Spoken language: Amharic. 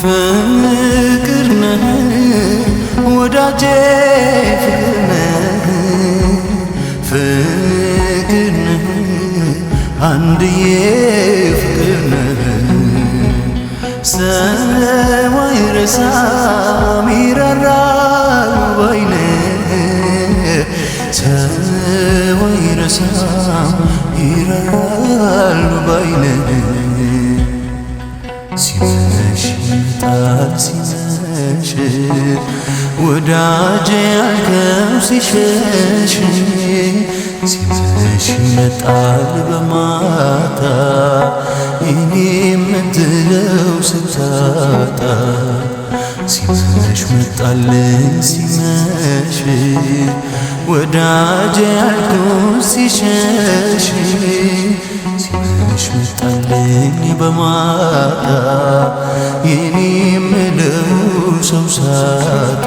ፍቅር ነህ ወዳጄ ፍቅር ነህ አንድዬ ፍቅር ነህ ሰው አይረሳም ይራራል ባይነህ ሰው አይረሳም ይራራል ባይነህ ሲመሽ ይመጣል ሲመሽ ወዳጄ ያልከው ሲሸሽ ሲመሽ ይመጣል በማታ እኔ የምትለው ስታጣ ሲመሽ መጣልኝ ሲመሽ ወዳጄ ያልከው ሲሸሽ ሲመሽ መጣልኝ በማታ የኔ የምለው ሰው ሳጣ